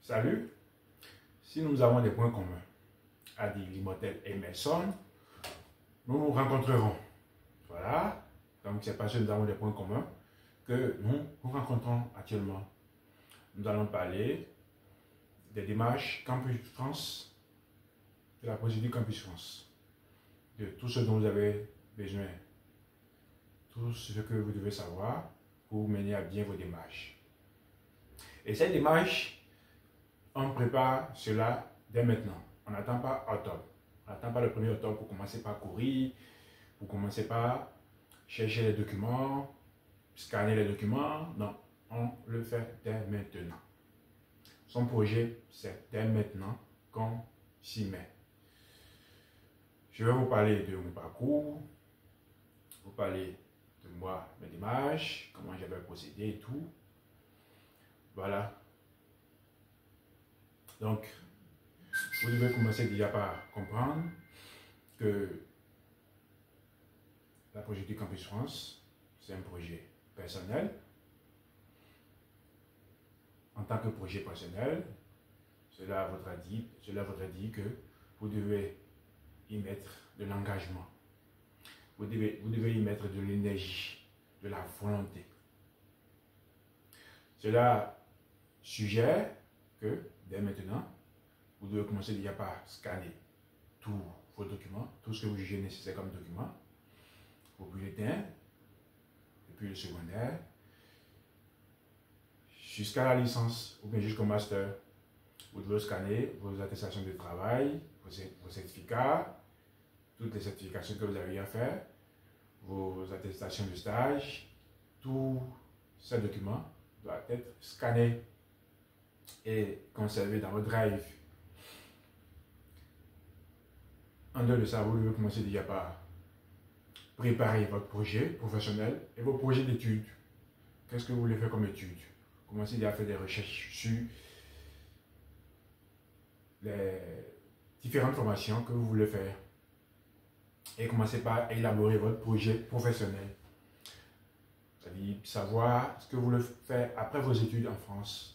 Salut, si nous avons des points communs, Adi, Limotel et Messon, nous nous rencontrerons. Voilà, donc c'est parce que nous avons des points communs que nous nous rencontrons actuellement. Nous allons parler des démarches Campus France, de la procédure Campus France, de tout ce dont vous avez besoin, tout ce que vous devez savoir pour mener à bien vos démarches. Et cette démarche, on prépare cela dès maintenant. On n'attend pas octobre. On n'attend pas le 1er octobre pour commencer par courir, pour commencer par chercher les documents, scanner les documents. Non, on le fait dès maintenant. Son projet, c'est dès maintenant qu'on s'y met. Je vais vous parler de mon parcours, vous parler de moi, mes démarches, comment j'avais procédé et tout. Voilà. Donc, vous devez commencer déjà par comprendre que la procédure Campus France, c'est un projet personnel. En tant que projet personnel, cela voudra dire que vous devez y mettre de l'engagement. Vous devez y mettre de l'énergie, de la volonté. Cela suggère que dès maintenant, vous devez commencer déjà par scanner tous vos documents, tout ce que vous jugez nécessaire comme document, vos bulletins, depuis le secondaire, jusqu'à la licence ou bien jusqu'au master. Vous devez scanner vos attestations de travail, vos certificats, toutes les certifications que vous avez à faire, vos attestations de stage, tous ces documents doivent être scannés et conservé dans votre drive. En dehors de ça, vous devez commencer déjà par préparer votre projet professionnel et vos projets d'études. Qu'est-ce que vous voulez faire comme études? Commencez déjà à faire des recherches sur les différentes formations que vous voulez faire. Et commencez par élaborer votre projet professionnel. C'est-à-dire savoir ce que vous voulez faire après vos études en France.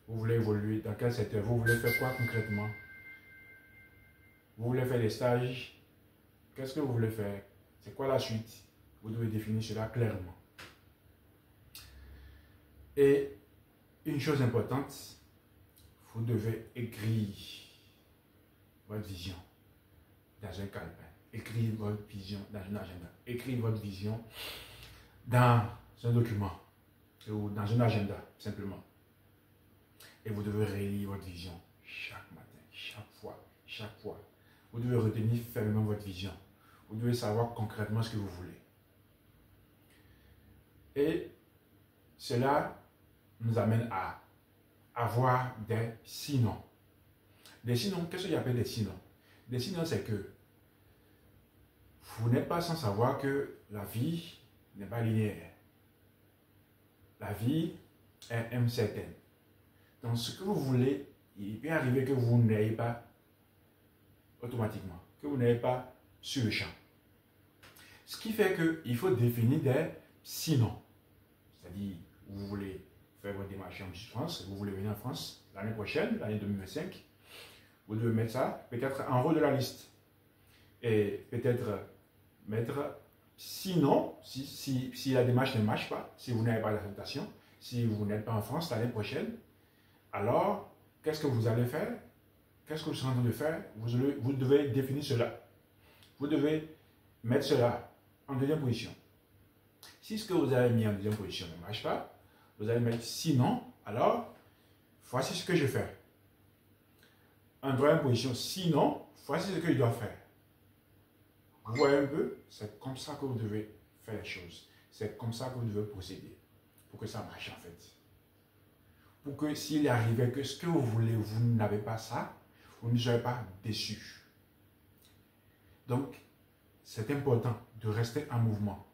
Vous voulez évoluer dans quel secteur? Vous voulez faire quoi concrètement? Vous voulez faire des stages? Qu'est-ce que vous voulez faire? C'est quoi la suite? Vous devez définir cela clairement. Et une chose importante, vous devez écrire votre vision dans un calepin. Écrire votre vision dans un agenda. Écrire votre vision dans un document ou dans un agenda, simplement. Et vous devez relire votre vision chaque matin, chaque fois. Vous devez retenir fermement votre vision. Vous devez savoir concrètement ce que vous voulez. Et cela nous amène à avoir des sinon. Des sinon, qu'est-ce qu'il y a des sinon? Des sinon, c'est que vous n'êtes pas sans savoir que la vie n'est pas linéaire. La vie est incertaine. Donc, ce que vous voulez, il peut arriver que vous n'ayez pas automatiquement, que vous n'ayez pas sur le champ. Ce qui fait qu'il faut définir des sinon. C'est-à-dire, vous voulez faire votre démarche en France, vous voulez venir en France l'année prochaine, l'année 2025, vous devez mettre ça peut-être en haut de la liste. Et peut-être mettre sinon, si la démarche ne marche pas, si vous n'avez pas d'acceptation, si vous n'êtes pas en France l'année prochaine, alors, qu'est-ce que vous allez faire? Qu'est-ce que vous êtes en train de faire? Vous devez définir cela. Vous devez mettre cela en deuxième position. Si ce que vous avez mis en deuxième position ne marche pas, vous allez mettre sinon, alors, voici ce que je fais. En troisième position, sinon, voici ce que je dois faire. Vous voyez un peu? C'est comme ça que vous devez faire les choses. C'est comme ça que vous devez procéder pour que ça marche en fait. Pour que s'il arrivait que ce que vous voulez, vous n'avez pas ça, vous ne serez pas déçu. Donc, c'est important de rester en mouvement.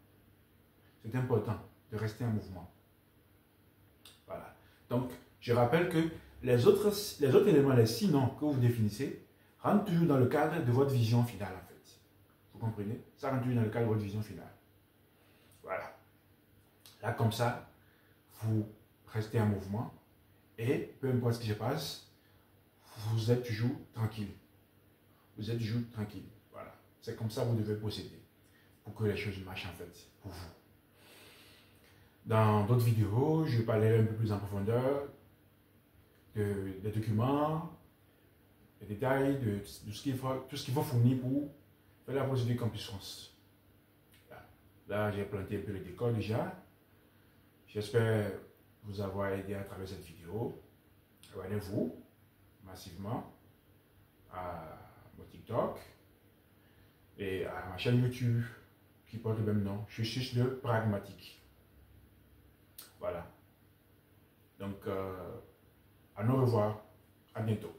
C'est important de rester en mouvement. Voilà. Donc, je rappelle que les autres éléments, les sinon que vous définissez, rentrent toujours dans le cadre de votre vision finale en fait. Vous comprenez? Ça rentre toujours dans le cadre de votre vision finale. Voilà. Là, comme ça, vous restez en mouvement Et peu importe ce qui se passe, vous êtes toujours tranquille. Vous êtes toujours tranquille. Voilà. C'est comme ça que vous devez procéder pour que les choses marchent en fait pour vous. Dans d'autres vidéos, je parlerai un peu plus en profondeur des documents, des détails, de tout ce qu'il faut fournir pour faire la procédure Campus France. Là j'ai planté un peu le décor déjà. J'espère vous avoir aidé à travers cette vidéo. Abonnez-vous massivement à mon TikTok et à ma chaîne YouTube qui porte le même nom. Je suis le pragmatique. Voilà. Donc, à nous revoir. À bientôt.